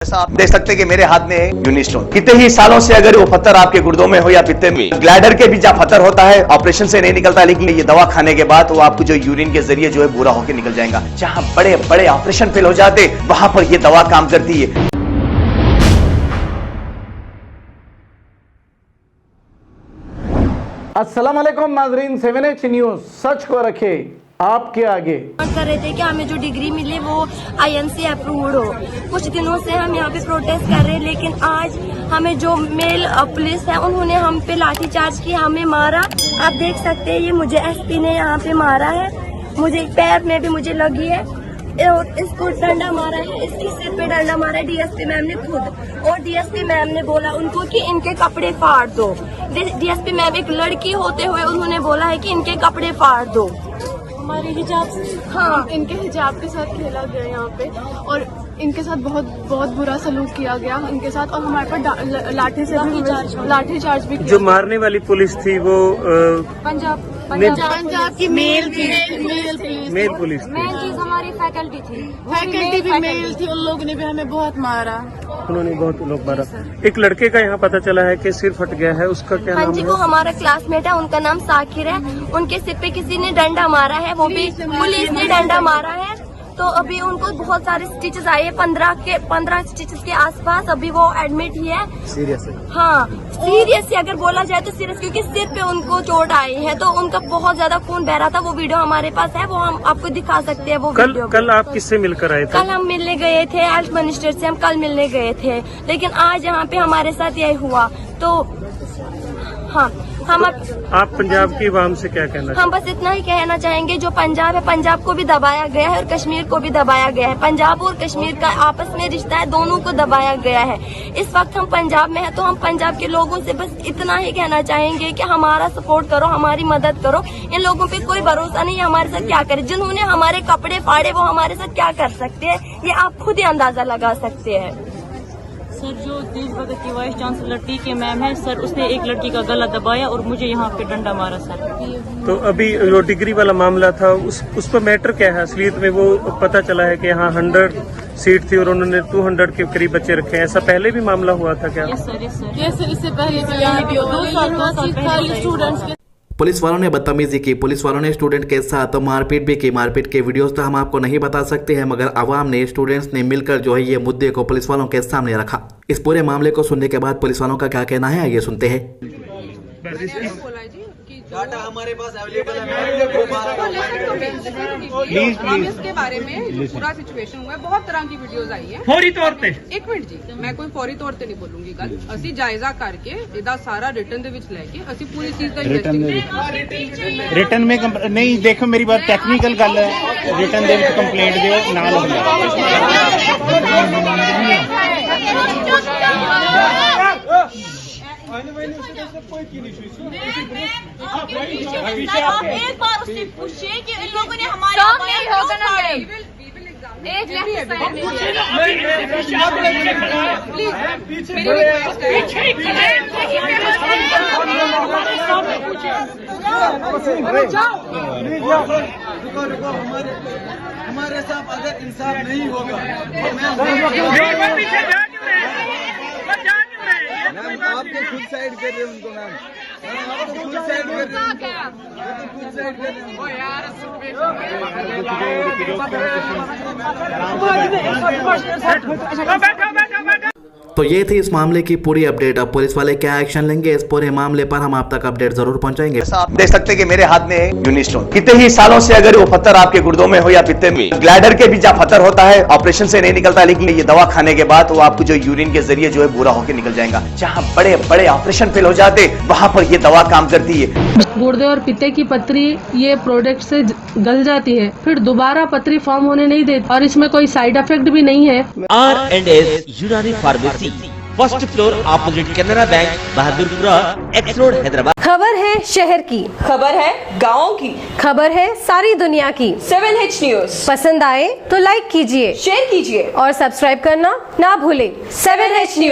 जैसा आप देख सकते हैं कि मेरे हाथ में है यूनिस्टोन। कितने ही सालों से अगर वो पत्थर आपके गुर्दों में हो या पित्ते में, ग्लैडर के भी जहाँ पत्थर होता है ऑपरेशन से नहीं निकलता, लेकिन ये दवा खाने के बाद वो आपको जो यूरिन के जरिए जो है पूरा होकर निकल जाएगा। जहाँ बड़े बड़े ऑपरेशन फेल हो जाते वहां पर ये दवा काम करती है। अस्सलाम वालेकुम नाजरीन, 7H न्यूज सच को रखे आपके आगे। कर रहे थे कि हमें जो डिग्री मिली वो IMC अप्रूव्ड हो। कुछ दिनों से हम यहाँ पे प्रोटेस्ट कर रहे हैं, लेकिन आज हमें जो मेल पुलिस है उन्होंने हम पे लाठीचार्ज किया, हमें मारा। आप देख सकते हैं ये मुझे SP ने यहाँ पे मारा है, मुझे पैर में भी मुझे लगी है और इसको डंडा मारा है, इसके सिर पे डंडा मारा है DSP मैम ने खुद। और DSP मैम ने बोला उनको कि इनके कपड़े फाड़ दो। DSP मैम एक लड़की होते हुए उन्होंने बोला है कि इनके कपड़े फाड़ दो। हमारे हिजाब से, हाँ, इनके हिजाब के साथ खेला गया यहाँ पे और इनके साथ बहुत बुरा सलूक किया गया इनके साथ। और हमारे पर लाठीचार्ज भी किया। जो मारने वाली पुलिस थी वो पंजाब की मेल पुलिस थी। मेन चीज हमारी फैकल्टी भी मेल थी। उन लोगों ने भी हमें बहुत मारा, उन्होंने बहुत लोग मारा। एक लड़के का यहाँ पता चला है कि सिर फट गया है, उसका क्या नाम है? वो हमारा क्लासमेट है, उनका नाम साकिर है। उनके सिर पे किसी ने डंडा मारा है, वो भी पुलिस ने डंडा मारा है। तो अभी उनको बहुत सारे स्टिचेस आए हैं, 15 स्टिचेस के आसपास। अभी वो एडमिट ही है। सीरियस है? हाँ, सीरियस अगर बोला जाए तो सीरियस, क्योंकि सिर पे उनको चोट आई है, तो उनका बहुत ज्यादा खून बह रहा था। वो वीडियो हमारे पास है, वो हम आपको दिखा सकते हैं। वो वीडियो कल आप किससे मिलकर आए थे? कल हम मिलने गए थे हेल्थ मिनिस्टर से, हम कल मिलने गए थे, लेकिन आज यहाँ पे हमारे साथ यही हुआ। तो हाँ, आप पंजाब की आवाम से क्या कहना? हम बस इतना ही कहना चाहेंगे, जो पंजाब है, पंजाब को भी दबाया गया है और कश्मीर को भी दबाया गया है। पंजाब और कश्मीर का आपस में रिश्ता है, दोनों को दबाया गया है। इस वक्त हम पंजाब में है, तो हम पंजाब के लोगों से बस इतना ही कहना चाहेंगे कि हमारा सपोर्ट करो, हमारी मदद करो। इन लोगों पे कोई भरोसा नहीं है हमारे साथ क्या करे। जिन्होंने हमारे कपड़े फाड़े वो हमारे साथ क्या कर सकते हैं, ये आप खुद ही अंदाजा लगा सकते हैं। सर, जो देशभक्त की वाइस चांसलर TK मैम है सर, उसने एक लड़की का गला दबाया और मुझे यहाँ पे डंडा मारा सर। तो अभी जो डिग्री वाला मामला था उस पर मैटर क्या है? असलियत में वो पता चला है कि यहाँ 100 सीट थी और उन्होंने 200 के करीब बच्चे रखे हैं। ऐसा पहले भी मामला हुआ था क्या? यस सर, इससे पहले भी यहाँ पे 2 साल स्टूडेंट्स के। पुलिस वालों ने बदतमीजी की, पुलिस वालों ने स्टूडेंट के साथ मारपीट भी की। मारपीट के वीडियोस तो हम आपको नहीं बता सकते हैं, मगर अवाम ने, स्टूडेंट्स ने मिलकर जो है ये मुद्दे को पुलिस वालों के सामने रखा। इस पूरे मामले को सुनने के बाद पुलिस वालों का क्या कहना है आइए सुनते हैं। डाटा हमारे पास अवेलेबल है। इसके बारे में पूरा सिचुएशन हुआ है, बहुत तरह की वीडियोस आई है। फौरी तौर पे 1 मिनट जी, मैं कोई फौरी तौर पे नहीं बोलूंगी। गल ਅਸੀਂ जायजा करके ਇਹਦਾ सारा रिटर्न ਦੇ ਵਿੱਚ ਲੈ ਕੇ ਅਸੀਂ पूरी चीज ਦਾ इन्वेस्टिगेशन रिटर्न में नहीं। देखो मेरी बात टेक्निकल गल है, रिटर्न ਦੇ ਵਿੱਚ ਕੰਪਲੇਂਟ ਦਿਓ ਨਾਲ आप एक बार उससे पूछिए कि इन लोगों ने हमारे एक हमारे साथ अगर इंसाफ नहीं होगा मैम, आप तो खुद साइड कर रहे हैं उनको। मैम, आप तो खुद साइड कर रहे हैं, खुद साइड कर रहे हैं। तो ये थी इस मामले की पूरी अपडेट। अब पुलिस वाले क्या एक्शन लेंगे इस पूरे मामले पर हम आप तक अपडेट जरूर पहुंचाएंगे। जैसा आप देख सकते हैं कि मेरे हाथ में है यूनिस्टोन। कितने ही सालों से अगर वो पत्थर आपके गुर्दों में हो या पित्ते में, ग्लैडर के भी जहाँ पत्थर होता है ऑपरेशन से नहीं निकलता, लेकिन ये दवा खाने के बाद वो आपको जो यूरिन के जरिए जो है पूरा होकर निकल जाएगा। जहाँ बड़े बड़े ऑपरेशन फेल हो जाते वहां पर ये दवा काम करती है। गुर्दे और पित्ते की पथरी ये प्रोडक्ट से गल जाती है, फिर दोबारा पथरी फॉर्म होने नहीं देती और इसमें कोई साइड इफेक्ट भी नहीं है। R&S यूनानी pharmacy, first floor opposite Canara bank, Bahadurpura, X road, Hyderabad. खबर है शहर की, खबर है गाँव की, खबर है सारी दुनिया की। 7H न्यूज पसंद आए तो लाइक कीजिए, शेयर कीजिए और सब्सक्राइब करना ना भूले। 7H news.